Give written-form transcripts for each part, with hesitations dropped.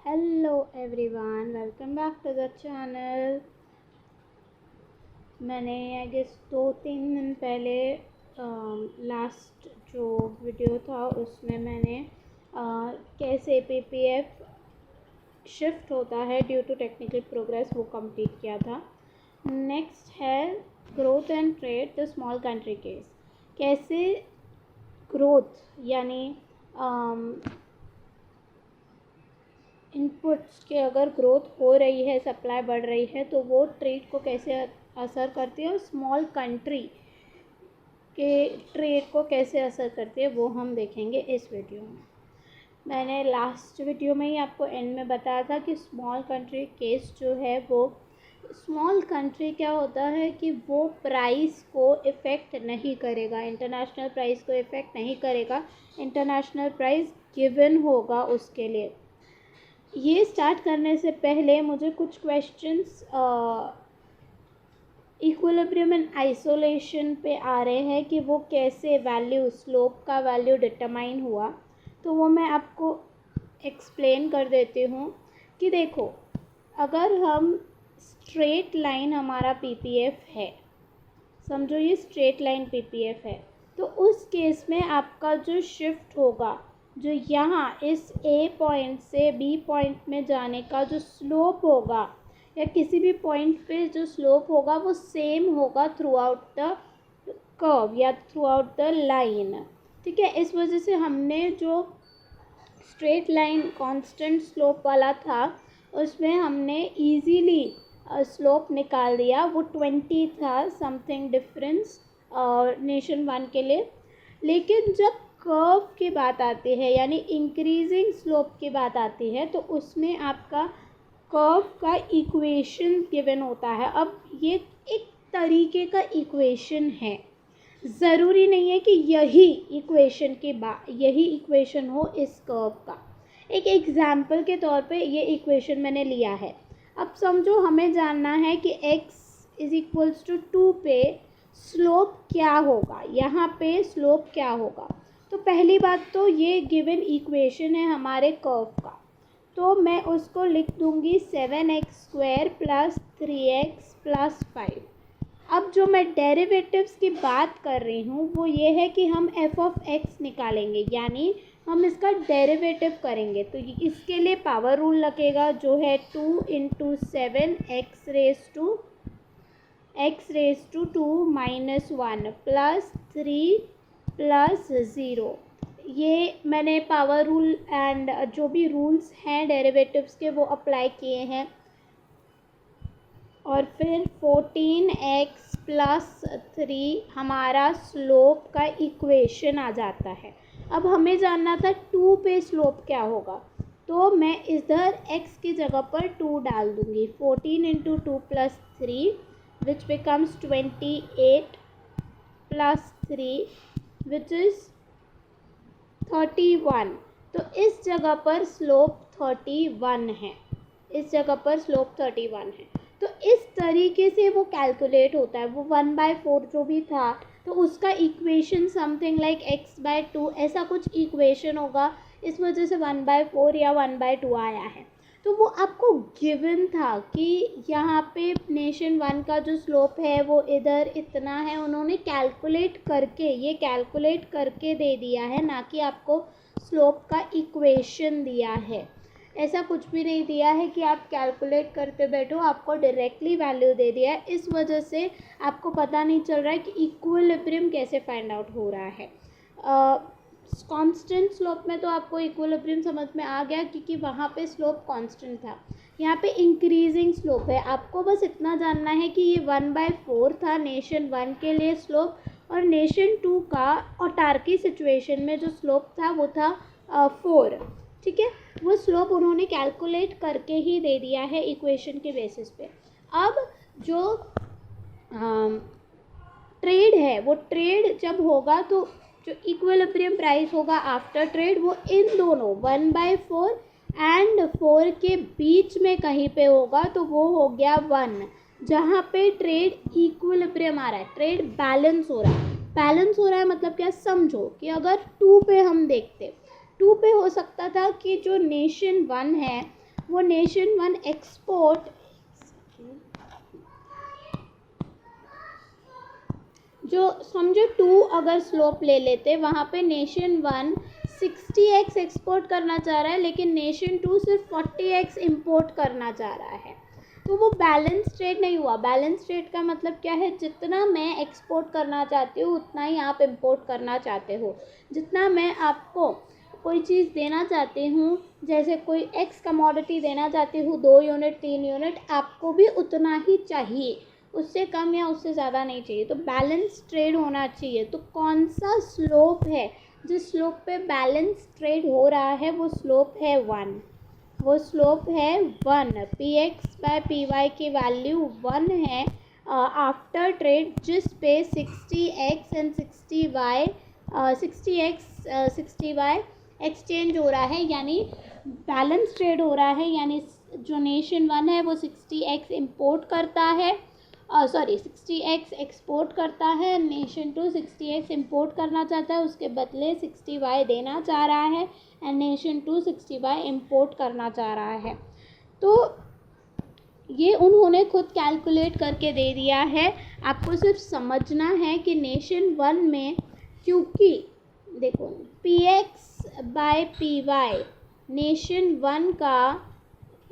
Hello everyone, welcome back to the channel. मैंने I guess 2-3 दिन पहले लास्ट जो वीडियो था उसमें मैंने कैसे पीपीएफ शिफ्ट होता है ड्यू टू टेक्निकल प्रोग्रेस वो कंप्लीट किया था. नेक्स्ट है growth and trade the small country case. कैसे ग्रोथ यानी इनपुट्स के अगर ग्रोथ हो रही है, सप्लाई बढ़ रही है, तो वो ट्रेड को कैसे असर करती है और स्मॉल कंट्री के ट्रेड को कैसे असर करती है वो हम देखेंगे इस वीडियो में. मैंने लास्ट वीडियो में ही आपको एंड में बताया था कि स्मॉल कंट्री केस जो है वो स्मॉल कंट्री क्या होता है कि वो प्राइस को इफ़ेक्ट नहीं करेगा, इंटरनेशनल प्राइस को इफ़ेक्ट नहीं करेगा. इंटरनेशनल प्राइस गिवन होगा उसके लिए. ये स्टार्ट करने से पहले मुझे कुछ क्वेश्चंस इक्विलिब्रियम एंड आइसोलेशन पे आ रहे हैं कि वो कैसे वैल्यू, स्लोप का वैल्यू डिटरमाइन हुआ, तो वो मैं आपको एक्सप्लेन कर देती हूँ. कि देखो, अगर हम स्ट्रेट लाइन हमारा पीपीएफ है, समझो ये स्ट्रेट लाइन पीपीएफ है, तो उस केस में आपका जो शिफ्ट होगा, जो यहाँ इस ए पॉइंट से बी पॉइंट में जाने का जो स्लोप होगा या किसी भी पॉइंट पे जो स्लोप होगा वो सेम होगा थ्रू आउट द कर्व या थ्रू आउट द लाइन. ठीक है, इस वजह से हमने जो स्ट्रेट लाइन कांस्टेंट स्लोप वाला था उसमें हमने इजीली स्लोप निकाल दिया. वो 20 था समथिंग डिफरेंस नेशन 1 के लिए. लेकिन जब कर्व की बात आती है यानी इंक्रीजिंग स्लोप की बात आती है तो उसमें आपका कर्व का इक्वेशन गिवन होता है. अब ये एक तरीके का इक्वेशन है, ज़रूरी नहीं है कि यही इक्वेशन हो इस कर्व का. एक एग्जाम्पल के तौर पे ये इक्वेशन मैंने लिया है. अब समझो हमें जानना है कि x इज इक्वल्स टू 2 पे स्लोप क्या होगा, यहाँ पे स्लोप क्या होगा. तो पहली बात तो ये गिवन इक्वेशन है हमारे कर्व का, तो मैं उसको लिख दूँगी 7x² प्लस 3x प्लस 5. अब जो मैं डेरिवेटिव्स की बात कर रही हूँ वो ये है कि हम f(x) निकालेंगे, यानी हम इसका डेरिवेटिव करेंगे. तो इसके लिए पावर रूल लगेगा जो है 2 × 7 x raise to 2 - 1 plus 3 plus 0. ये मैंने पावर रूल एंड जो भी रूल्स हैं डेरिवेटिव्स के वो अप्लाई किए हैं. और फिर 14x प्लस 3 हमारा स्लोप का इक्वेशन आ जाता है. अब हमें जानना था 2 पे स्लोप क्या होगा, तो मैं इधर x की जगह पर 2 डाल दूँगी. 14 × 2 plus 3 which becomes 28 plus 3 which is 31. तो इस जगह पर स्लोप 31 है, इस जगह पर स्लोप 31 है. तो इस तरीके से वो कैलकुलेट होता है. वो 1/4 जो भी था तो उसका इक्वेशन समथिंग लाइक x/2 ऐसा कुछ इक्वेशन होगा, इस वजह से 1/4 या 1/2 आया है. तो वो आपको गिवन था कि यहाँ पे नेशन 1 का जो स्लोप है वो इधर इतना है. उन्होंने कैलकुलेट करके दे दिया है, ना कि आपको स्लोप का इक्वेशन दिया है. ऐसा कुछ भी नहीं दिया है कि आप कैलकुलेट करते बैठो, आपको डायरेक्टली वैल्यू दे दिया है. इस वजह से आपको पता नहीं चल रहा है कि इक्विलिब्रियम कैसे फाइंड आउट हो रहा है. कांस्टेंट स्लोप में तो आपको इक्विलिब्रियम समझ में आ गया क्योंकि वहाँ पे स्लोप कांस्टेंट था. यहाँ पे इंक्रीजिंग स्लोप है. आपको बस इतना जानना है कि ये 1/4 था नेशन 1 के लिए स्लोप, और नेशन 2 का ऑटार्की सिचुएशन में जो स्लोप था वो था 4. ठीक है, वो स्लोप उन्होंने कैलकुलेट करके ही दे दिया है इक्वेशन के बेसिस पे. अब जो ट्रेड है वो ट्रेड जब होगा तो जो इक्विलिब्रियम प्राइस होगा आफ्टर ट्रेड वो इन दोनों 1/4 एंड 4 के बीच में कहीं पे होगा, तो वो हो गया 1. जहाँ पे ट्रेड इक्विलिब्रियम आ रहा है, ट्रेड बैलेंस हो रहा है. बैलेंस हो रहा है मतलब क्या, समझो कि अगर 2 पे हम देखते, 2 पे हो सकता था कि जो नेशन 1 है वो नेशन वन एक्सपोर्ट जो समझो 2 अगर स्लोप ले लेते, वहाँ पे नेशन वन 60x एक्सपोर्ट करना चाह रहा है, लेकिन नेशन 2 सिर्फ 40x इंपोर्ट करना चाह रहा है, तो वो बैलेंस ट्रेड नहीं हुआ। बैलेंस ट्रेड का मतलब क्या है, जितना मैं एक्सपोर्ट करना चाहती हूँ उतना ही आप इंपोर्ट करना चाहते हो। जितना मैं आपको कोई चीज़ देना चाहती हूँ, जैसे कोई एक्स कमोडिटी देना चाहती हूँ 2 यूनिट 3 यूनिट, आपको भी उतना ही चाहिए, उससे कम या उससे ज़्यादा नहीं चाहिए। तो बैलेंस ट्रेड होना चाहिए। तो कौन सा स्लोप है जिस स्लोप पे बैलेंस ट्रेड हो रहा है, वो स्लोप है 1। वो स्लोप है 1। P X by P Y की वैल्यू 1 है आफ्टर ट्रेड, जिस पे 60x and 60y 60x 60y exchange हो रहा है, यानी बैलेंस ट्रेड हो रहा है। यानी जो नेशन वन है वो 60x इंपोर्ट करता है, 60x एक्सपोर्ट करता है, नेशन 2 60x इंपोर्ट करना चाहता है, उसके बदले 60y देना चाह रहा है, एंड नेशन 2 60y इंपोर्ट करना चाह रहा है। तो ये उन्होंने खुद कैलकुलेट करके दे दिया है, आपको सिर्फ समझना है कि नेशन वन में, क्योंकि देखो px by py nation one का,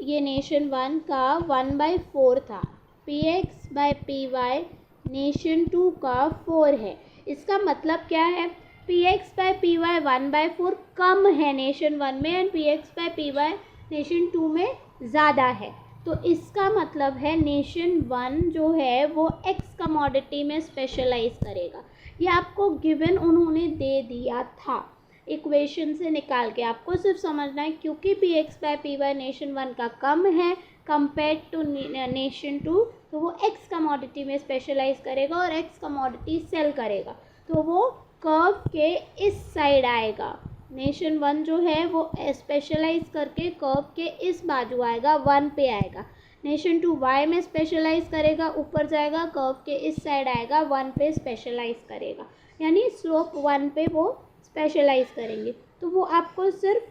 ये नेशन वन का 1/4 था, px बाय py नेशन 2 का 4 है। इसका मतलब क्या है, px बाय py 1/4 कम है नेशन वन में, and px by py nation 2 में ज़्यादा है। तो इसका मतलब है नेशन वन जो है वो एक्स कमोडिटी में स्पेशलाइज करेगा। ये आपको गिवन उन्होंने दे दिया था इक्वेशन से निकाल के, आपको सिर्फ समझना है, क्योंकि P X by P Y nation one का कम है कंपेयर टू नेशन 2, तो वो एक्स कमोडिटी में स्पेशलाइज करेगा और एक्स कमोडिटी सेल करेगा, तो वो कर्व के इस साइड आएगा। नेशन वन जो है वो स्पेशलाइज करके कर्व के इस बाजू आएगा, 1 पे आएगा। नेशन 2 वाई में स्पेशलाइज करेगा, ऊपर जाएगा, कर्व के इस साइड आएगा, 1 पे स्पेशलाइज करेगा, यानी स्लोप 1 पे वो स्पेशलाइज करेंगे। तो वो आपको सिर्फ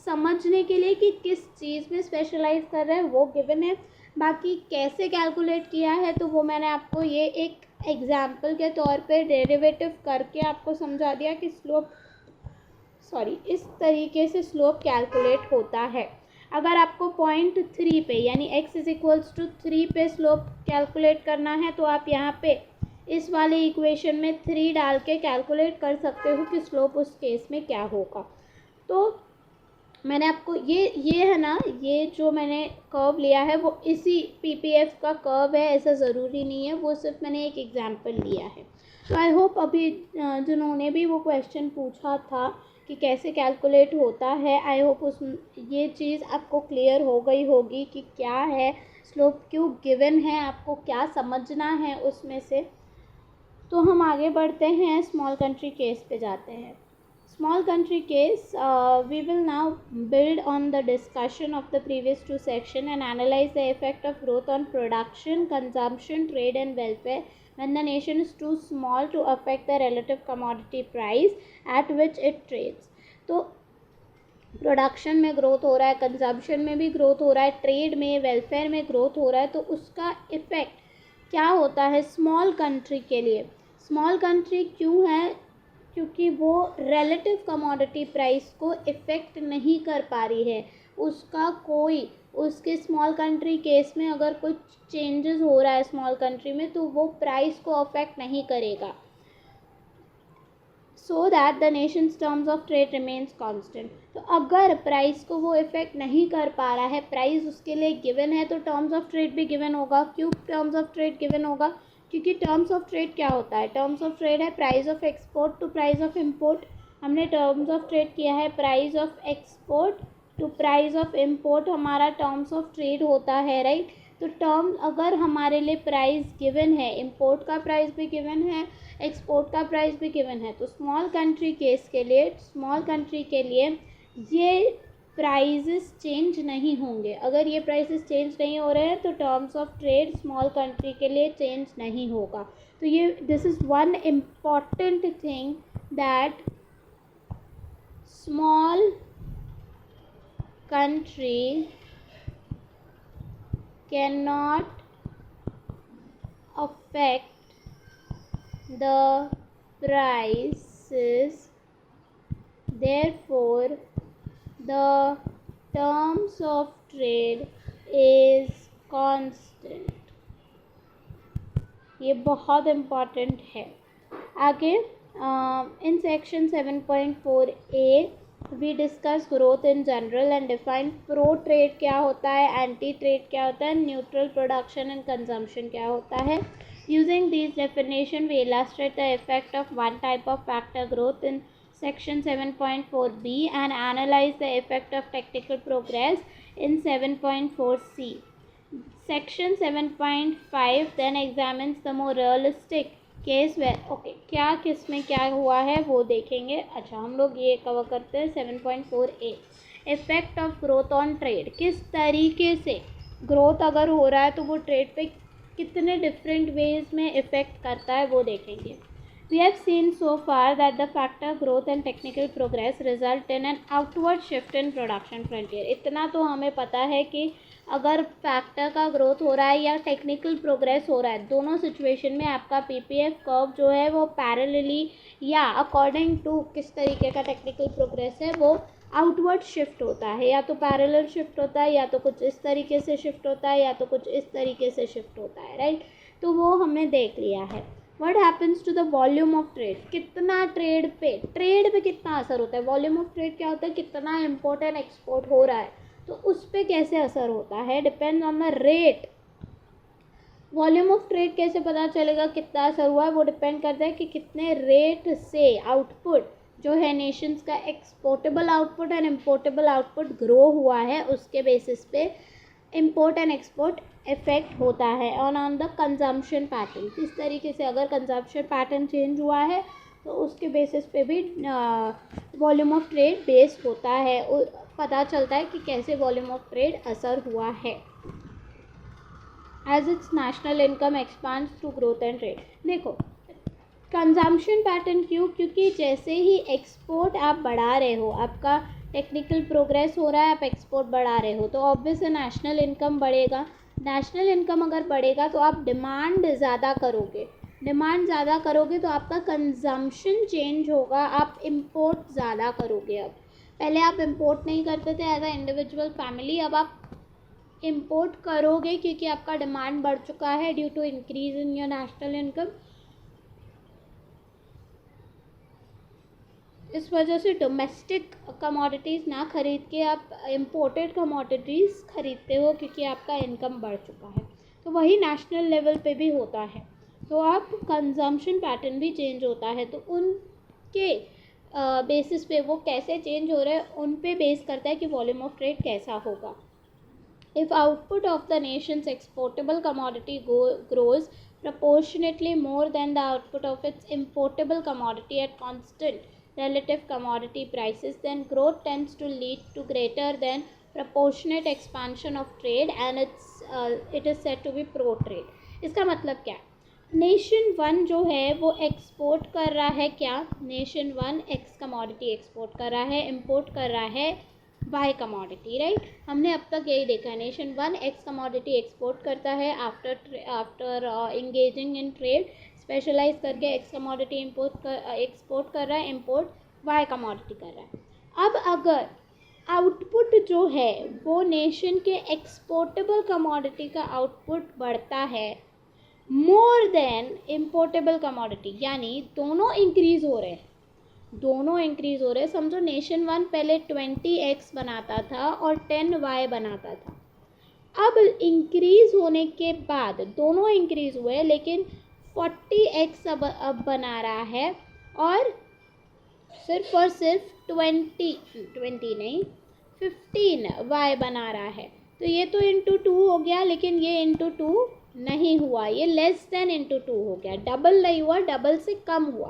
समझने के लिए कि किस चीज़ में स्पेशलाइज कर रहे हैं वो गिवन है। बाकी कैसे कैलकुलेट किया है तो वो मैंने आपको ये एक एग्जाम्पल के तौर पे डेरिवेटिव करके आपको समझा दिया कि इस तरीके से स्लोप कैलकुलेट होता है। अगर आपको पॉइंट 3 पे यानी x = 3 पे स्लोप कैलकुलेट करना है, तो आप यहाँ पे इस वाले इक्वेशन में 3 डाल के कैलकुलेट कर सकते हो कि स्लोप उस केस में क्या होगा। तो मैंने आपको ये है ना, ये जो मैंने कर्व लिया है वो इसी पीपीएफ का कर्व है, ऐसा ज़रूरी नहीं है, वो सिर्फ मैंने एक एग्जांपल लिया है। तो आई होप अभी जिन्होंने भी वो क्वेश्चन पूछा था कि कैसे कैलकुलेट होता है, आई होप ये चीज़ आपको क्लियर हो गई होगी कि क्या है स्लोप, क्यों गिवन है, आपको क्या समझना है उसमें से। तो हम आगे बढ़ते हैं, स्मॉल कंट्री केस पे जाते हैं। Small country case, we will now build on the discussion of the previous 2 sections and analyze the effect of growth on production, consumption, trade and welfare when the nation is too small to affect the relative commodity price at which it trades. तो production में growth हो रहा है, consumption में भी growth हो रहा है, ट्रेड में, वेलफेयर में ग्रोथ हो रहा है, तो उसका इफ़ेक्ट क्या होता है स्मॉल कंट्री के लिए। स्मॉल कंट्री क्यों है, क्योंकि वो रिलेटिव कमोडिटी प्राइस को इफ़ेक्ट नहीं कर पा रही है, उसका कोई उसके स्मॉल कंट्री केस में अगर कुछ चेंजेस हो रहा है स्मॉल कंट्री में तो वो प्राइस को अफेक्ट नहीं करेगा, so that the Nations terms of trade remains constant. तो अगर प्राइस को वो इफ़ेक्ट नहीं कर पा रहा है, प्राइस उसके लिए गिवन है, तो टर्म्स ऑफ ट्रेड भी गिवन होगा। क्यों टर्म्स ऑफ ट्रेड गिवन होगा, क्योंकि टर्म्स ऑफ ट्रेड क्या होता है, टर्म्स ऑफ ट्रेड है price of export to price of import. हमने टर्म्स ऑफ ट्रेड किया है price of export to price of import, हमारा टर्म्स ऑफ ट्रेड होता है, राइट। तो टर्म अगर हमारे लिए प्राइस गिवन है, इंपोर्ट का प्राइस भी गिवन है, एक्सपोर्ट का प्राइस भी गिवन है, तो स्मॉल कंट्री केस के लिए, स्मॉल कंट्री के लिए ये प्राइजेस चेंज नहीं होंगे। अगर ये प्राइसेस चेंज नहीं हो रहे हैं तो terms of trade small country के लिए चेंज नहीं होगा। तो ये this is one important thing that small country cannot affect the prices, therefore the terms of trade is constant. ये बहुत इम्पॉर्टेंट है. आगे in section 7.4a we discuss growth in general and define pro trade क्या होता है, anti trade क्या होता है, neutral production and consumption क्या होता है. Using these definition we illustrate the effect of one type of factor, growth, in section 7.4b and analyze the effect of technical progress in 7.4c. Section 7.5 then examines the more realistic case way okay क्या किस में क्या हुआ है वो देखेंगे. अच्छा, हम लोग ये कवर करते हैं 7.4a effect of growth on trade. किस तरीके से ग्रोथ अगर हो रहा है तो वो ट्रेड पे कितने डिफरेंट वेज में इफ़ेक्ट करता है वो देखेंगे. We have seen so far that the factor growth and technical progress result in an outward shift in production frontier. इतना तो हमें पता है कि अगर फैक्टर का ग्रोथ हो रहा है या टेक्निकल प्रोग्रेस हो रहा है, दोनों सिचुएशन में आपका पीपीएफ कर्व जो है वो पैरेलली या अकॉर्डिंग टू किस तरीके का टेक्निकल प्रोग्रेस है वो आउटवर्ड शिफ्ट होता है. या तो पैरेलल शिफ्ट होता है, या तो कुछ इस तरीके से शिफ्ट होता है, या तो कुछ इस तरीके से शिफ्ट होता है. राइट, तो वो हमने देख लिया है. What happens to the volume of trade. कितना ट्रेड पे कितना असर होता है. वॉल्यूम ऑफ ट्रेड क्या होता है, कितना इम्पोर्ट एंड एक्सपोर्ट हो रहा है, तो उस पर कैसे असर होता है. Depend on the rate. Volume of trade कैसे पता चलेगा कितना असर हुआ है, वो डिपेंड करता है कि कितने रेट से आउटपुट जो है नेशंस का exportable output and importable output grow हुआ है, उसके बेसिस पे इम्पोर्ट एंड एक्सपोर्ट इफेक्ट होता है. ऑन द कंजम्पशन पैटर्न, किस तरीके से अगर कंजम्पशन पैटर्न चेंज हुआ है तो उसके बेसिस पे भी वॉल्यूम ऑफ ट्रेड बेस्ड होता है. पता चलता है कि कैसे वॉल्यूम ऑफ ट्रेड असर हुआ है. As its national income expands through growth and trade. देखो कंजम्पशन पैटर्न क्यों, क्योंकि जैसे ही एक्सपोर्ट आप बढ़ा रहे हो, आपका टेक्निकल प्रोग्रेस हो रहा है, आप एक्सपोर्ट बढ़ा रहे हो, तो ऑब्वियस नेशनल इनकम बढ़ेगा. नेशनल इनकम अगर बढ़ेगा तो आप डिमांड ज़्यादा करोगे. डिमांड ज़्यादा करोगे तो आपका कंजम्पशन चेंज होगा, आप इम्पोर्ट ज़्यादा करोगे. अब पहले आप इम्पोर्ट नहीं करते थे एज अ इंडिविजुअल फैमिली, अब आप इम्पोर्ट करोगे क्योंकि आपका डिमांड बढ़ चुका है due to increase in your national income. इस वजह से डोमेस्टिक कमोडिटीज़ ना खरीद के आप इम्पोर्टेड कमोडिटीज़ खरीदते हो क्योंकि आपका इनकम बढ़ चुका है. तो वही नेशनल लेवल पे भी होता है. तो आप कंजम्पशन पैटर्न भी चेंज होता है, तो उनके बेसिस पे वो कैसे चेंज हो रहे हैं उन पे बेस करता है कि वॉल्यूम ऑफ ट्रेड कैसा होगा. If output of the Nations exportable commodity grows proportionately more than the output of its importable commodity at constant relative commodity prices, then growth tends to lead to greater than proportionate expansion of trade and it is said to be pro trade. इसका मतलब क्या है, nation one जो है वो export कर रहा है क्या, nation one X commodity export कर रहा है, इम्पोर्ट कर रहा है वाई कमोडिटी. राइट, हमने अब तक यही देखा है, nation one X commodity export करता है after engaging in trade, specialise करके एक्स कमोडिटी एक्सपोर्ट कर रहा है, इम्पोर्ट वाई कमोडिटी कर रहा है. अब अगर आउटपुट जो है वो नेशन के एक्सपोर्टेबल कमोडिटी का आउटपुट बढ़ता है मोर देन इम्पोर्टेबल कमोडिटी, यानी दोनों इंक्रीज़ हो रहे हैं, समझो नेशन वन पहले 20x बनाता था और 10y बनाता था. अब इंक्रीज़ होने के बाद दोनों इंक्रीज़ हुए, लेकिन 40x अब बना रहा है और सिर्फ 20 नहीं 15y बना रहा है. तो ये तो इंटू 2 हो गया, लेकिन ये इंटू 2 नहीं हुआ, ये लेस देन इंटू 2 हो गया. डबल नहीं हुआ, डबल से कम हुआ.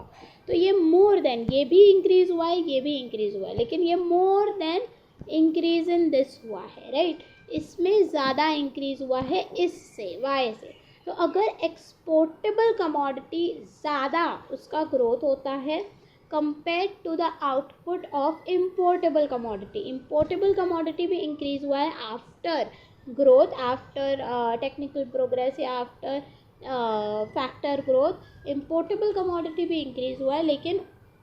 तो ये मोर देन, ये भी इंक्रीज़ हुआ है, ये भी इंक्रीज़ हुआ है, लेकिन ये मोर देन इंक्रीज इन दिस हुआ है. राइट, इसमें ज़्यादा इंक्रीज़ हुआ है इससे, वाई से. तो अगर एक्सपोर्टेबल कमोडिटी ज़्यादा उसका ग्रोथ होता है compare to the output of importable commodity. Importable commodity भी इंक्रीज हुआ है after growth, after technical progress या after factor growth. Importable commodity भी इंक्रीज हुआ है, लेकिन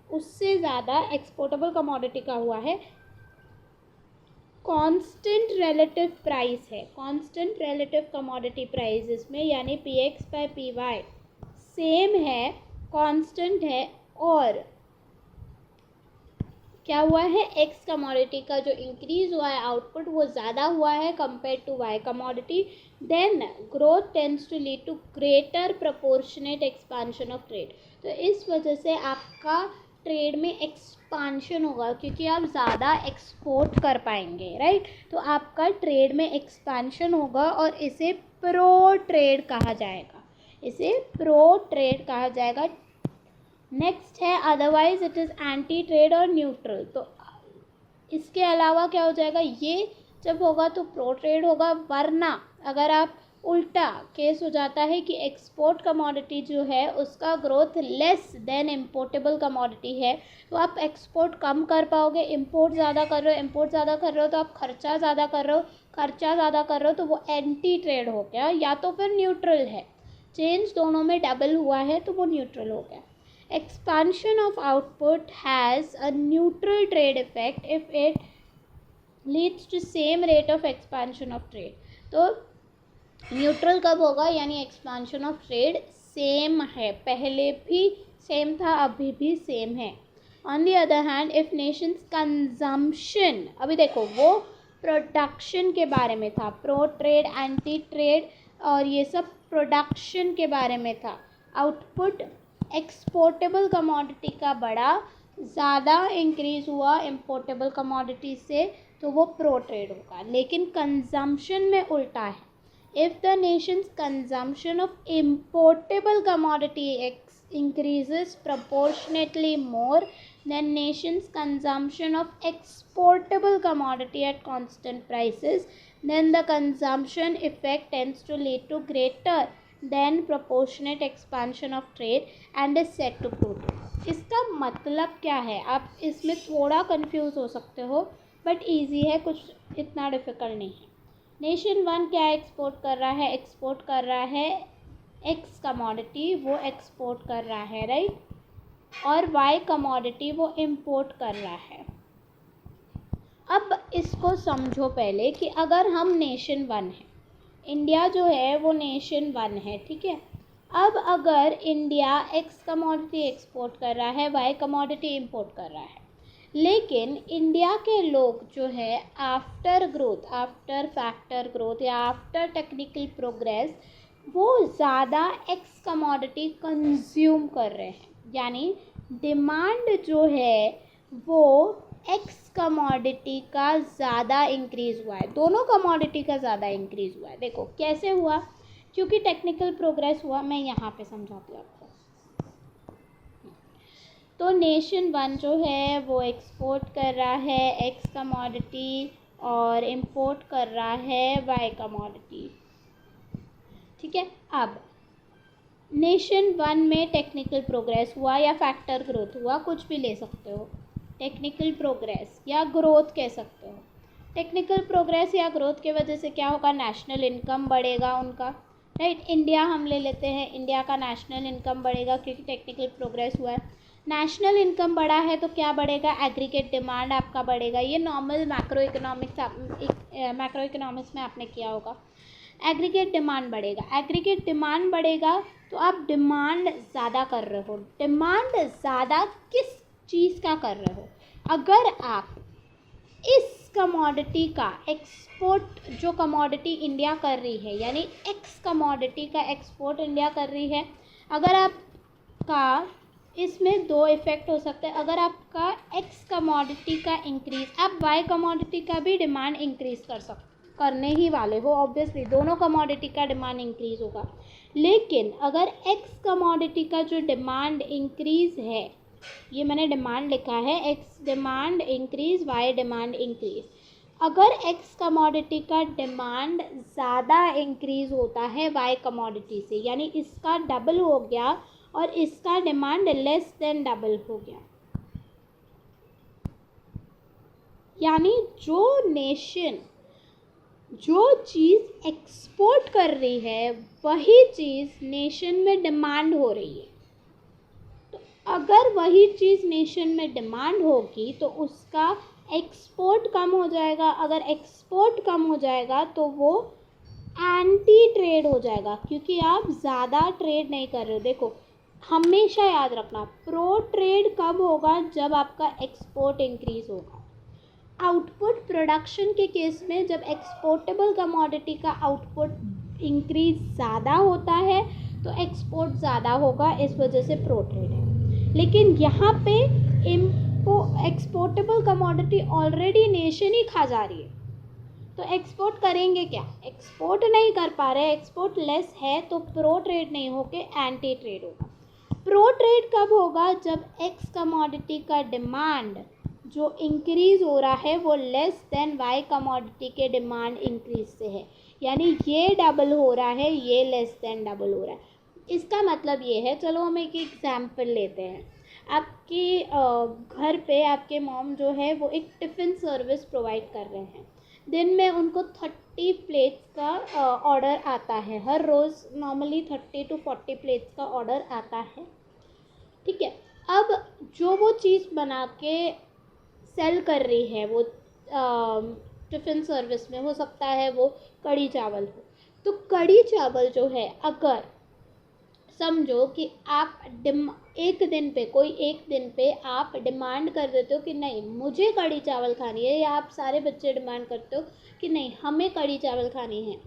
उससे ज़्यादा एक्सपोर्टेबल कमोडिटी का हुआ है। कांस्टेंट रिलेटिव प्राइस है, कांस्टेंट रिलेटिव कमोडिटी प्राइस इसमें, यानी PX/PY सेम है, कांस्टेंट है, और क्या हुआ है, एक्स कमोडिटी का जो इंक्रीज हुआ है आउटपुट वो ज़्यादा हुआ है compare to Y commodity. Then growth tends to lead to greater proportionate expansion of trade. तो इस वजह से आपका ट्रेड में एक्सपांशन होगा, क्योंकि आप ज़्यादा एक्सपोर्ट कर पाएंगे, राइट। तो आपका ट्रेड में एक्सपांशन होगा और इसे प्रो ट्रेड कहा जाएगा, इसे प्रो ट्रेड कहा जाएगा। नेक्स्ट है otherwise it is anti trade और न्यूट्रल। तो इसके अलावा क्या हो जाएगा, ये जब होगा तो प्रो ट्रेड होगा, वरना अगर आप उल्टा केस हो जाता है कि एक्सपोर्ट कमोडिटी जो है उसका ग्रोथ लेस देन इम्पोर्टेबल कमोडिटी है, तो आप एक्सपोर्ट कम कर पाओगे, इम्पोर्ट ज़्यादा कर रहे हो, इम्पोर्ट ज़्यादा कर रहे हो तो आप खर्चा ज़्यादा कर रहे हो, खर्चा ज़्यादा कर रहे हो तो वो एंटी ट्रेड हो गया, या तो फिर न्यूट्रल है। चेंज दोनों में डबल हुआ है तो वो न्यूट्रल हो गया। Expansion of output has a neutral trade effect if it leads to same rate of expansion of trade। तो न्यूट्रल कब होगा, यानी एक्सपांशन ऑफ ट्रेड सेम है, पहले भी सेम था अभी भी सेम है। On the other hand if Nations consumption, अभी देखो वो प्रोडक्शन के बारे में था, प्रो ट्रेड एंटी ट्रेड और ये सब प्रोडक्शन के बारे में था। आउटपुट एक्सपोर्टेबल कमोडिटी का बड़ा, ज़्यादा इंक्रीज़ हुआ इम्पोर्टेबल कमोडिटी से, तो वो प्रो ट्रेड होगा। लेकिन कंजम्पशन में उल्टा है। If the nations consumption of importable commodity increases proportionately more than nation's consumption of exportable commodity at constant prices, then the consumption effect tends to lead to greater than proportionate expansion of trade and is said to prove। इसका मतलब क्या है, आप इसमें थोड़ा confuse हो सकते हो, बट इजी है, कुछ इतना डिफ़िकल्ट नहीं है। नेशन वन क्या एक्सपोर्ट कर रहा है, एक्सपोर्ट कर रहा है एक्स कमोडिटी, वो एक्सपोर्ट कर रहा है, राइट, और वाई कमोडिटी वो इंपोर्ट कर रहा है। अब इसको समझो पहले कि अगर हम नेशन वन है, इंडिया जो है वो नेशन वन है, ठीक है। अब अगर इंडिया एक्स कमोडिटी एक्सपोर्ट कर रहा है, वाई कमोडिटी इंपोर्ट कर रहा है, लेकिन इंडिया के लोग जो है after growth, after factor growth या आफ्टर टेक्निकल प्रोग्रेस वो ज़्यादा एक्स कमोडिटी कंज्यूम कर रहे हैं, यानी डिमांड जो है वो एक्स कमोडिटी का ज़्यादा इंक्रीज़ हुआ है, दोनों कमोडिटी का ज़्यादा इंक्रीज़ हुआ है। देखो कैसे हुआ, क्योंकि टेक्निकल प्रोग्रेस हुआ, मैं यहाँ पे समझाती हूँ आपको। तो नेशन वन जो है वो एक्सपोर्ट कर रहा है एक्स कमोडिटी और इंपोर्ट कर रहा है वाई कमोडिटी, ठीक है। अब नेशन वन में टेक्निकल प्रोग्रेस हुआ या फैक्टर ग्रोथ हुआ, कुछ भी ले सकते हो, टेक्निकल प्रोग्रेस या ग्रोथ कह सकते हो। टेक्निकल प्रोग्रेस या ग्रोथ की वजह से क्या होगा, नेशनल इनकम बढ़ेगा उनका, राइट। इंडिया हम ले लेते हैं, इंडिया का नेशनल इनकम बढ़ेगा क्योंकि टेक्निकल प्रोग्रेस हुआ है। नेशनल इनकम बढ़ा है तो क्या बढ़ेगा, एग्रीगेट डिमांड आपका बढ़ेगा। ये नॉर्मल मैक्रो इकोनॉमिक्स में आपने किया होगा। एग्रीगेट डिमांड बढ़ेगा, एग्रीगेट डिमांड बढ़ेगा तो आप डिमांड ज़्यादा कर रहे हो। डिमांड ज़्यादा किस चीज़ का कर रहे हो, अगर आप इस कमोडिटी का एक्सपोर्ट, जो कमोडिटी इंडिया कर रही है यानी एक्स कमोडिटी का एक्सपोर्ट इंडिया कर रही है, अगर आपका इसमें दो इफ़ेक्ट हो सकते हैं। अगर आपका एक्स कमोडिटी का इंक्रीज़, आप वाई कमोडिटी का भी डिमांड इंक्रीज़ करने ही वाले हो, ऑब्वियसली दोनों कमोडिटी का डिमांड इंक्रीज़ होगा। लेकिन अगर एक्स कमोडिटी का जो डिमांड इंक्रीज़ है, ये मैंने डिमांड लिखा है, X demand increase Y demand increase, अगर एक्स कमोडिटी का डिमांड ज़्यादा इंक्रीज़ होता है वाई कमोडिटी से, यानी इसका डबल हो गया और इसका डिमांड लेस देन डबल हो गया, यानी जो नेशन जो चीज़ एक्सपोर्ट कर रही है वही चीज़ नेशन में डिमांड हो रही है। तो अगर वही चीज़ नेशन में डिमांड होगी तो उसका एक्सपोर्ट कम हो जाएगा। अगर एक्सपोर्ट कम हो जाएगा तो वो एंटी ट्रेड हो जाएगा, क्योंकि आप ज़्यादा ट्रेड नहीं कर रहे हो। देखो, हमेशा याद रखना, प्रो ट्रेड कब होगा? जब आपका एक्सपोर्ट इंक्रीज होगा। आउटपुट प्रोडक्शन के केस में जब एक्सपोर्टेबल कमोडिटी का आउटपुट इंक्रीज ज़्यादा होता है तो एक्सपोर्ट ज़्यादा होगा, इस वजह से प्रो ट्रेड है। लेकिन यहाँ पे एक्सपोर्टेबल कमोडिटी ऑलरेडी नेशन ही खा जा रही है, तो एक्सपोर्ट करेंगे क्या? एक्सपोर्ट नहीं कर पा रहे, एक्सपोर्ट लेस है, तो प्रो ट्रेड नहीं होके एंटी ट्रेड होगा। प्रो ट्रेड कब होगा? जब एक्स कमोडिटी का डिमांड जो इंक्रीज हो रहा है वो लेस देन वाई कमोडिटी के डिमांड इंक्रीज से है, यानी ये डबल हो रहा है, ये लेस देन डबल हो रहा है। इसका मतलब ये है, चलो हम एक एग्जाम्पल लेते हैं। आपके घर पे आपके मॉम जो है वो एक टिफ़िन सर्विस प्रोवाइड कर रहे हैं। दिन में उनको 30 प्लेट्स का ऑर्डर आता है, हर रोज़ नॉर्मली 30 to 40 प्लेट्स का ऑर्डर आता है, ठीक है। अब जो वो चीज़ बना के सेल कर रही है वो टिफ़िन सर्विस में, हो सकता है वो कढ़ी चावल हो, तो कढ़ी चावल जो है, अगर समझो कि आप एक दिन पे आप डिमांड कर देते हो कि नहीं मुझे कढ़ी चावल खानी है, या आप सारे बच्चे डिमांड करते हो कि नहीं हमें कढ़ी चावल खानी है,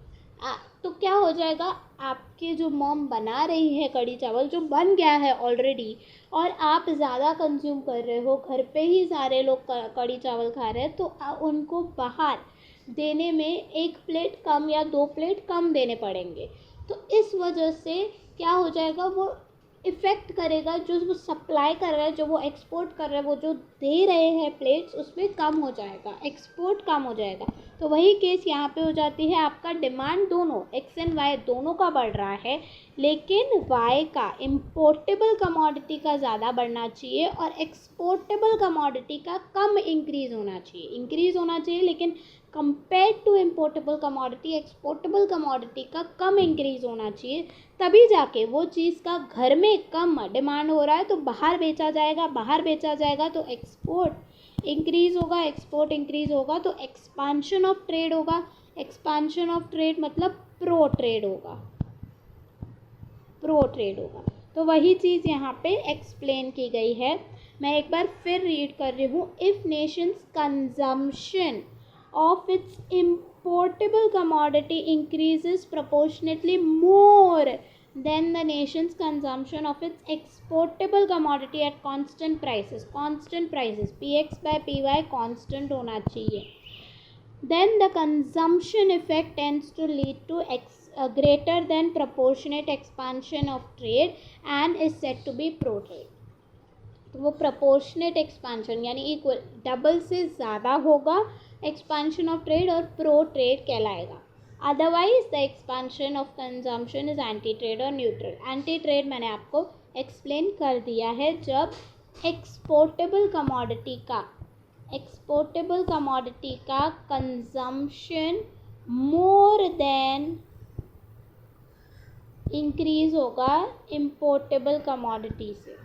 तो क्या हो जाएगा? आपके जो मॉम बना रही है कढ़ी चावल, जो बन गया है ऑलरेडी, और आप ज़्यादा कंज्यूम कर रहे हो, घर पे ही सारे लोग कढ़ी चावल खा रहे हैं, तो उनको बाहर देने में 1 प्लेट कम या 2 प्लेट कम देने पड़ेंगे। तो इस वजह से क्या हो जाएगा? वो इफ़ेक्ट करेगा, जो वो सप्लाई कर रहा है, जो वो एक्सपोर्ट कर रहा है, वो जो दे रहे हैं प्लेट्स, उसमें कम हो जाएगा, एक्सपोर्ट कम हो जाएगा। तो वही केस यहाँ पे हो जाती है, आपका डिमांड दोनों एक्स एंड वाई दोनों का बढ़ रहा है, लेकिन वाई का इम्पोर्टेबल कमोडिटी का ज़्यादा बढ़ना चाहिए और एक्सपोर्टेबल कमोडिटी का कम इंक्रीज़ होना चाहिए, लेकिन compare to importable commodity exportable commodity का कम इंक्रीज़ होना चाहिए। तभी जाके वो चीज़ का घर में कम डिमांड हो रहा है तो बाहर बेचा जाएगा तो एक्सपोर्ट इंक्रीज़ होगा, एक्सपोर्ट इंक्रीज़ होगा तो एक्सपांशन ऑफ ट्रेड होगा। एक्सपांशन ऑफ ट्रेड मतलब प्रो ट्रेड होगा। तो वही चीज़ यहाँ पे एक्सप्लेन की गई है। मैं एक बार फिर रीड कर रही हूँ। If Nations consumption of its importable commodity increases proportionately more than the nation's consumption of its exportable commodity at constant prices, px by py constant होना चाहिए, then the consumption effect tends to lead to greater than proportionate expansion of trade and is said to be pro trade। तो वो proportionate expansion यानी equal double से ज़्यादा होगा expansion of trade और pro trade कहलाएगा। Otherwise the expansion of consumption is anti trade और neutral. Anti trade मैंने आपको एक्सप्लेन कर दिया है, जब एक्सपोर्टेबल कमोडिटी का कंजम्पशन मोर देन इंक्रीज होगा इम्पोर्टेबल कमोडिटी से,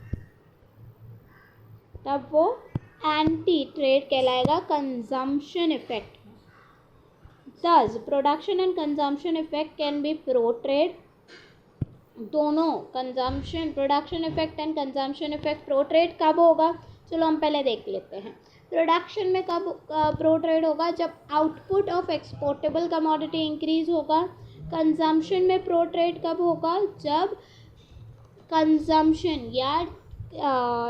तब वो एंटी ट्रेड कहलाएगा कंजम्पशन इफेक्ट में। Thus production and consumption effect can be pro trade. दोनों production effect and consumption effect pro trade कब होगा? चलो हम पहले देख लेते हैं। प्रोडक्शन में कब प्रो ट्रेड होगा? जब output of exportable commodity increase होगा। कंजम्पशन में प्रो ट्रेड कब होगा? जब कंजम्पशन या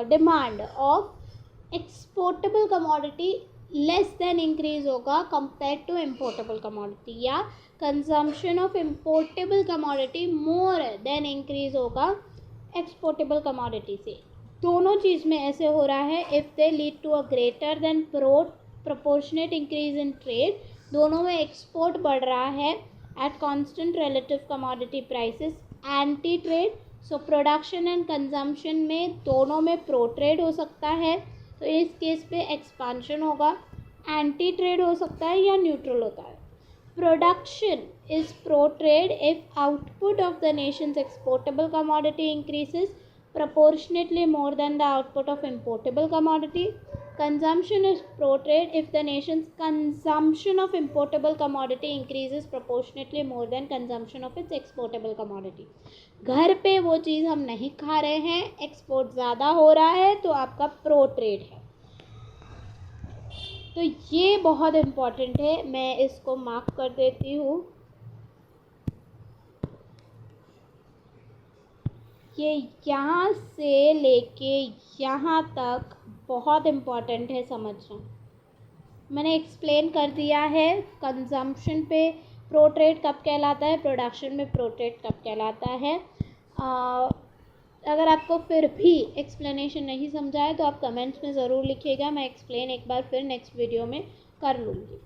demand of exportable commodity less than increase होगा कंपेयर टू इम्पोर्टेबल कमोडिटी, या consumption of importable commodity more than increase होगा एक्सपोर्टेबल कमोडिटी से। दोनों चीज़ में ऐसे हो रहा है if they lead to a greater than proportionate increase in trade. दोनों में एक्सपोर्ट बढ़ रहा है at constant relative commodity prices, anti trade. So production and consumption में दोनों में प्रो ट्रेड हो सकता है, तो इस केस पे एक्सपांशन होगा। एंटी ट्रेड हो सकता है या न्यूट्रल होता है। Production is pro trade if output of the Nations exportable commodity increases proportionately more than the output of importable commodity. Consumption is pro trade if the nation's consumption of importable commodity increases proportionately more than consumption of its exportable commodity. घर पे वो चीज़ हम नहीं खा रहे हैं, export ज़्यादा हो रहा है, तो आपका प्रो ट्रेड है। तो ये बहुत इम्पॉर्टेंट है, मैं इसको मार्क कर देती हूँ। ये यहाँ से लेके यहाँ तक बहुत इम्पॉर्टेंट है समझना। मैंने एक्सप्लेन कर दिया है कंजम्पशन पे प्रो ट्रेड कब कहलाता है, प्रोडक्शन में प्रो ट्रेड कब कहलाता है। अगर आपको फिर भी एक्सप्लेनेशन नहीं समझा है तो आप कमेंट्स में ज़रूर लिखिएगा, मैं एक्सप्लेन एक बार फिर नेक्स्ट वीडियो में कर लूँगी।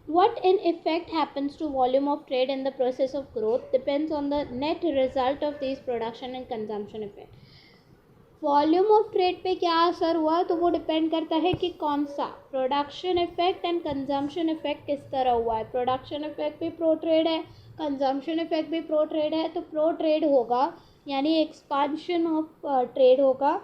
What in effect happens to volume of trade in the process of growth depends on the net result of these production and consumption effect. Volume of trade पे क्या असर हुआ, तो वो डिपेंड करता है कि कौन सा production effect and consumption effect किस तरह हुआ है। प्रोडक्शन इफेक्ट भी प्रो ट्रेड है, कंजम्पशन इफेक्ट भी प्रो ट्रेड है, तो प्रो ट्रेड होगा यानी एक्सपांशन ऑफ ट्रेड होगा,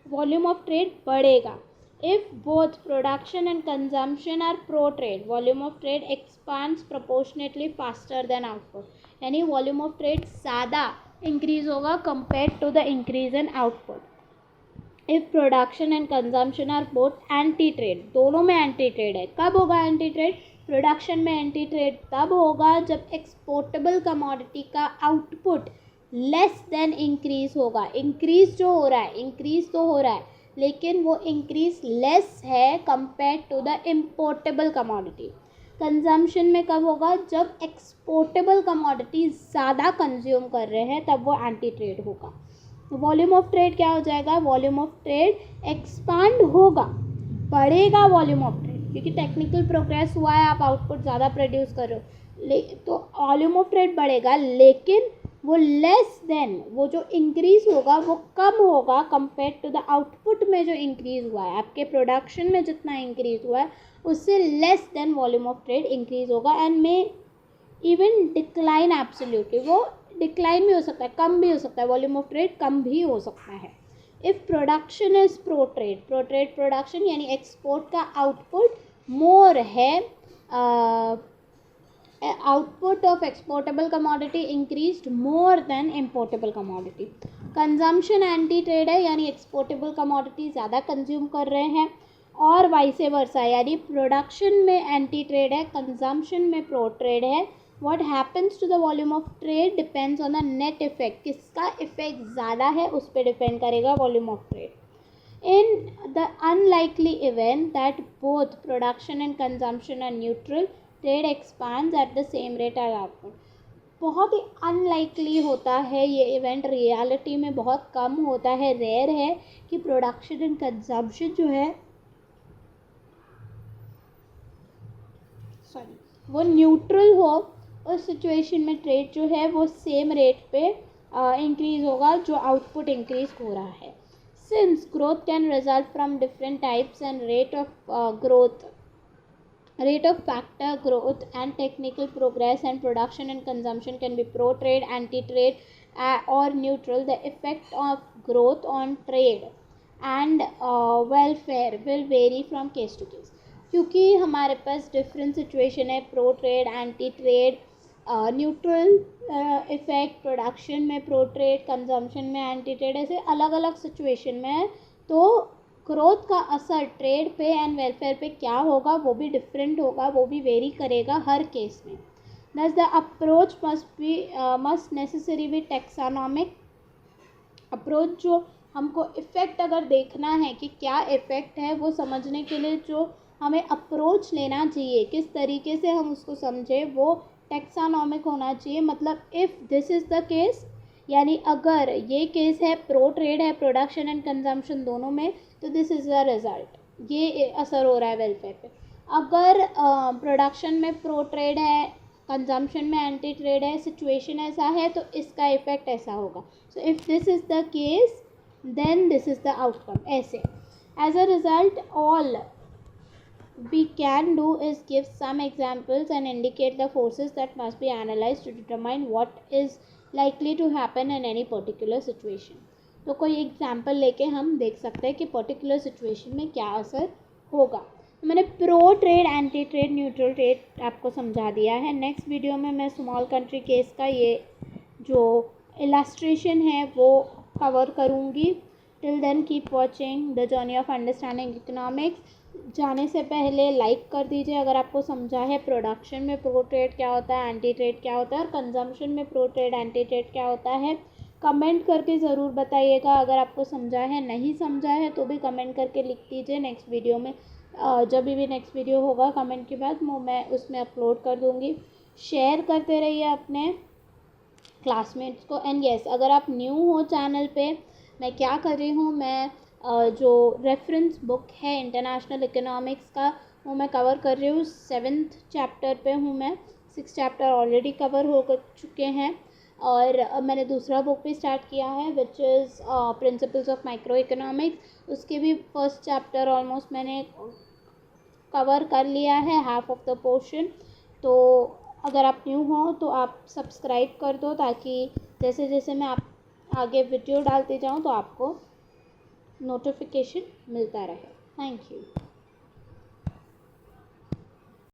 वॉल्यूम ऑफ ट्रेड बढ़ेगा। If both production and consumption are pro-trade, volume of trade expands proportionately faster than output. यानी volume of trade ज़्यादा increase होगा compared to the increase in output. If production and consumption are both anti-trade, दोनों में anti-trade है। कब होगा anti-trade? Production में anti-trade तब होगा जब exportable commodity का output less than increase होगा। increase जो हो रहा है, increase तो हो रहा है लेकिन वो इंक्रीज लेस है compare to the importable commodity. Consumption में कब होगा, जब एक्सपोर्टेबल कमोडिटी ज़्यादा कंज्यूम कर रहे हैं तब वो एंटी ट्रेड होगा। तो वॉल्यूम ऑफ ट्रेड क्या हो जाएगा, वॉल्यूम ऑफ ट्रेड एक्सपांड होगा, बढ़ेगा वॉल्यूम ऑफ ट्रेड, क्योंकि टेक्निकल प्रोग्रेस हुआ है, आप आउटपुट ज़्यादा प्रोड्यूस कर रहे हो, तो वॉल्यूम ऑफ ट्रेड बढ़ेगा, लेकिन वो लेस देन, वो जो इंक्रीज़ होगा वो कम होगा कंपेयर टू द आउटपुट में जो इंक्रीज़ हुआ है। आपके प्रोडक्शन में जितना इंक्रीज़ हुआ है उससे less than volume of trade increase होगा and may even decline absolutely, वो डिक्लाइन भी हो सकता है, कम भी हो सकता है, वॉल्यूम ऑफ ट्रेड कम भी हो सकता है। If production is pro trade production यानी एक्सपोर्ट का आउटपुट मोर है, output of exportable commodity increased more than importable commodity. Consumption anti trade है यानी एक्सपोर्टेबल कमोडिटी ज़्यादा कंज्यूम कर रहे हैं, और वाइसे वर्सा यानी प्रोडक्शन में एंटी ट्रेड है, कंजम्पशन में प्रो ट्रेड है। What happens to the volume of trade depends on the net effect, किसका इफेक्ट ज़्यादा है उस पर डिपेंड करेगा volume of trade. In the unlikely event that both production and consumption are neutral, trade expands at the same rate as output. बहुत ही unlikely होता है ये इवेंट, रियलिटी में बहुत कम होता है, रेयर है कि प्रोडक्शन एंड कंजम्पशन जो है वो न्यूट्रल हो। उस सिचुएशन में ट्रेड जो है वो सेम रेट पे इंक्रीज होगा जो आउटपुट इंक्रीज हो रहा है। Since growth can result from different types and rate of factor growth and technical progress and production and consumption can be pro trade, anti trade or neutral. The effect of growth on trade and welfare will vary from case to case, क्योंकि हमारे पास different situation है, pro trade, anti trade, neutral effect, production में pro trade, consumption में anti trade, ऐसे अलग अलग situation में है। तो ग्रोथ का असर ट्रेड पे एंड वेलफेयर पे क्या होगा वो भी डिफरेंट होगा, वो भी वेरी करेगा हर केस में। Thus the approach must necessary be taxonomic approach. जो हमको इफ़ेक्ट अगर देखना है कि क्या इफ़ेक्ट है, वो समझने के लिए जो हमें अप्रोच लेना चाहिए, किस तरीके से हम उसको समझें, वो टैक्सोनॉमिक होना चाहिए। मतलब if this is the case, यानी अगर ये केस है, प्रो ट्रेड है प्रोडक्शन एंड कंजम्पशन दोनों में, तो दिस इज़ द रिज़ल्ट, ये असर हो रहा है वेलफेयर पे। अगर प्रोडक्शन में प्रो ट्रेड है, कंजम्पशन में एंटी ट्रेड है, सिचुएशन ऐसा है, तो इसका इफ़ेक्ट ऐसा होगा। So if this is the case then this is the outcome, ऐसे। As a result, all we can do is give some examples and indicate the forces that must be analyzed to determine what is likely to happen in any particular situation. तो कोई example लेके हम देख सकते हैं कि particular situation में क्या असर होगा. मैंने pro trade, anti trade, neutral trade आपको समझा दिया है. नेक्स्ट वीडियो में मैं स्मॉल कंट्री केस का ये जो इलस्ट्रेशन है वो कवर करूँगी. Till then keep watching the journey of understanding economics. जाने से पहले लाइक कर दीजिए अगर आपको समझा है. प्रोडक्शन में प्रो ट्रेड क्या होता है, एंटी ट्रेड क्या होता है, और कंजम्पशन में प्रो ट्रेड, एंटी ट्रेड क्या होता है. कमेंट करके ज़रूर बताइएगा अगर आपको समझा है. नहीं समझा है तो भी कमेंट करके लिख दीजिए. नेक्स्ट वीडियो में जब भी नेक्स्ट वीडियो होगा कमेंट के बाद मैं उसमें अपलोड कर दूँगी. शेयर करते रहिए अपने क्लासमेट्स को. एंड येस, अगर आप न्यू हो चैनल पे, मैं क्या कर रही हूँ, मैं जो रेफरेंस बुक है इंटरनेशनल इकोनॉमिक्स का वो मैं कवर कर रही हूँ. 7th चैप्टर पे हूँ मैं. 6 चैप्टर ऑलरेडी कवर हो चुके हैं और मैंने दूसरा बुक भी स्टार्ट किया है which is principles of micro economics. उसके भी फर्स्ट चैप्टर ऑलमोस्ट मैंने कवर कर लिया है, हाफ ऑफ द पोर्शन. तो अगर आप न्यू हो तो आप सब्सक्राइब कर दो ताकि जैसे जैसे मैं आप आगे वीडियो डालती जाऊँ तो आपको नोटिफिकेशन मिलता रहे. Thank you.